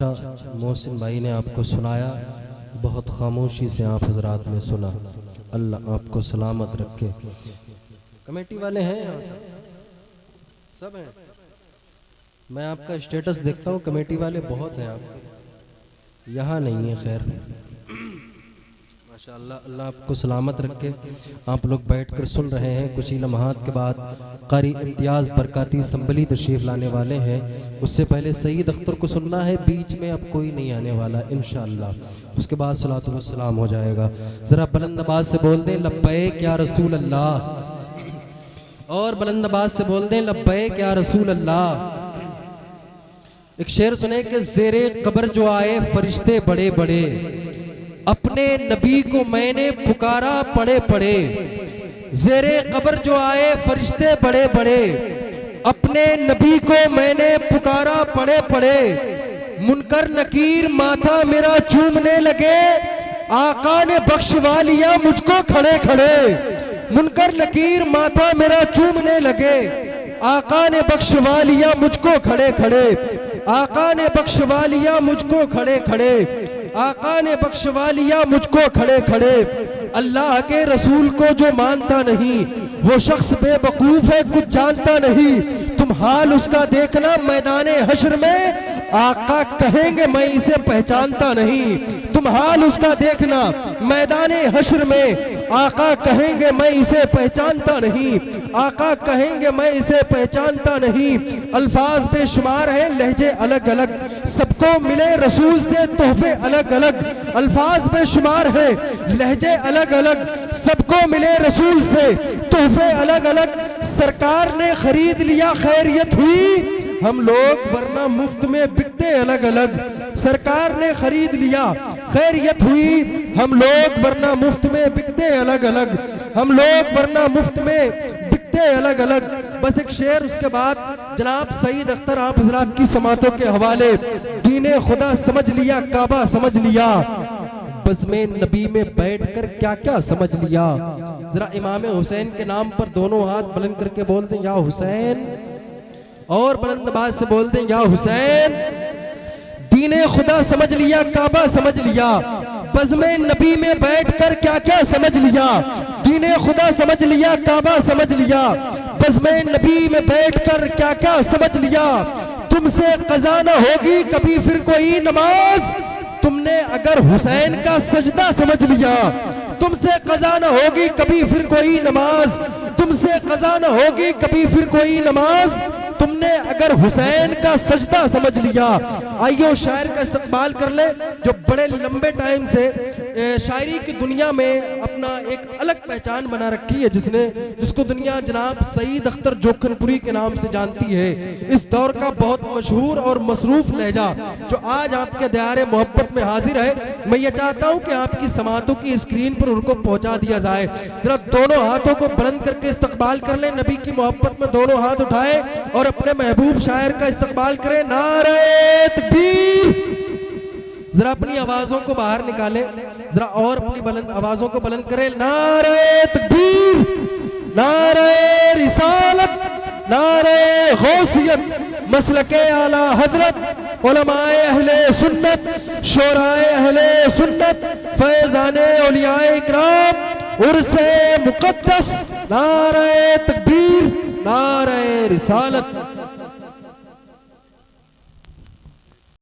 मोहसिन भाई ने आपको सुनाया, बहुत खामोशी से आप हजरात ने सुना। अल्लाह आपको सलामत रखे। कमेटी वाले हैं यहाँ सब हैं। मैं आपका स्टेटस देखता हूँ, कमेटी वाले बहुत हैं आपके, यहाँ नहीं है। खैर माशाअल्लाह, अल्लाह आपको सलामत रखे। आप लोग बैठकर सुन रहे हैं। कुछ ही लम्हात के बाद कारी इम्तियाज़ बरकाती संभली तशरीफ़ लाने वाले हैं। उससे पहले सईद अख्तर को सुनना है, बीच में अब कोई नहीं आने वाला इंशाअल्लाह। उसके बाद सलातो व सलाम हो जाएगा। ज़रा बुलंद आवाज़ से बोल दें लब्बैक या रसूल अल्लाह, और बुलंद आवाज़ से बोल दें लब्बैक या रसूल अल्लाह। एक शेर सुने कि ज़ेरे कब्र जो आए फरिश्ते बड़े बड़े, अपने नबी को मैंने पुकारा पड़े पड़े। ज़ेरे कब्र जो आए फरिश्ते बड़े बड़े, अपने नबी को मैंने पुकारा पड़े पड़े। मुनकर नकीर माथा मेरा चूमने लगे, आका ने बख्शवा लिया मुझको खड़े खड़े। मुनकर नकीर माथा मेरा चूमने लगे, आका ने बख्शवा लिया मुझको खड़े खड़े। आका ने बख्शवा लिया मुझको खड़े खड़े। आका ने बख्शवा लिया मुझको खड़े खड़े। अल्लाह के रसूल को जो मानता नहीं, वो शख्स बेवकूफ है, कुछ जानता नहीं। तुम हाल उसका देखना मैदाने हश्र में, आका कहेंगे मैं इसे पहचानता नहीं। तुम हाल उसका देखना मैदाने हश्र में, आका कहेंगे मैं इसे पहचानता नहीं। आका कहेंगे मैं इसे पहचानता नहीं। अल्फाज बेशुमार हैं, लहजे अलग अलग, सबको मिले रसूल से तोहफे अलग अलग। अल्फाज बेशुमार हैं, लहजे अलग अलग, सबको मिले रसूल से तोहफे अलग अलग। सरकार ने खरीद लिया खैरियत हुई हम लोग, वरना मुफ्त में बिकते अलग अलग। सरकार ने खरीद लिया खैरियत हुई हम लोग, वरना मुफ्त में बिकते अलग अलग। हम लोग वरना मुफ्त में बिकते अलग अलग। बस एक शेर, उसके बाद जनाब सईद अख्तर आप हजरात की समातों के हवाले। दीने खुदा समझ लिया, काबा समझ लिया, बज़्मे नबी में बैठकर क्या क्या समझ लिया। जरा इमाम हुसैन के नाम पर दोनों हाथ बुलंद करके बोल दें या हुसैन, और बुलंद आवाज से बोल दें या हुसैन। दीने खुदा समझ लिया, काबा समझ लिया, बज़्मे नबी में बैठकर क्या क्या समझ लिया। दीने खुदा समझ लिया, काबा समझ लिया, बज़्मे नबी में बैठकर क्या क्या समझ लिया। तुमसे क़ज़ा न होगी कभी फिर कोई नमाज, तुमने अगर हुसैन का सजदा समझ लिया। तुमसे क़ज़ा न होगी कभी फिर कोई नमाज, तुमसे क़ज़ा न होगी कभी फिर कोई नमाज, तुमने अगर हुसैन का सजदा समझ लिया। आइयो शायर का इस्तकबाल कर ले, जो बड़े लंबे टाइम से शायरी की दुनिया में अपना एक अलग पहचान बना रखी है, जिसको दुनिया जनाब सईद अख्तर जोखनपुरी के नाम से जानती है। इस दौर का बहुत मशहूर और मसरूफ लहजा जो आज आपके दयारे मोहब्बत में हाजिर है, मैं ये चाहता हूँ कि आपकी समातों की स्क्रीन पर उनको पहुँचा दिया जाए। जरा दोनों हाथों को बुलंद करके इस्तकबाल कर ले, नबी की मोहब्बत में दोनों हाथ उठाए और अपने महबूब शायर का इस्तकबाल करें। नारे तकबीर। जरा अपनी आवाजों को बाहर निकालें, जरा और अपनी बुलंद आवाजों को बुलंद करें। नारे तकबीर, नारे रिसालत, नारे गौसियत, मसलके आला हजरत, उलमाए अहले सुन्नत, शोराए अहले सुन्नत, फैजाने औलियाए इकराम, उर्से मुक़द्दस। नारे तकबीर, नारे रिसालत।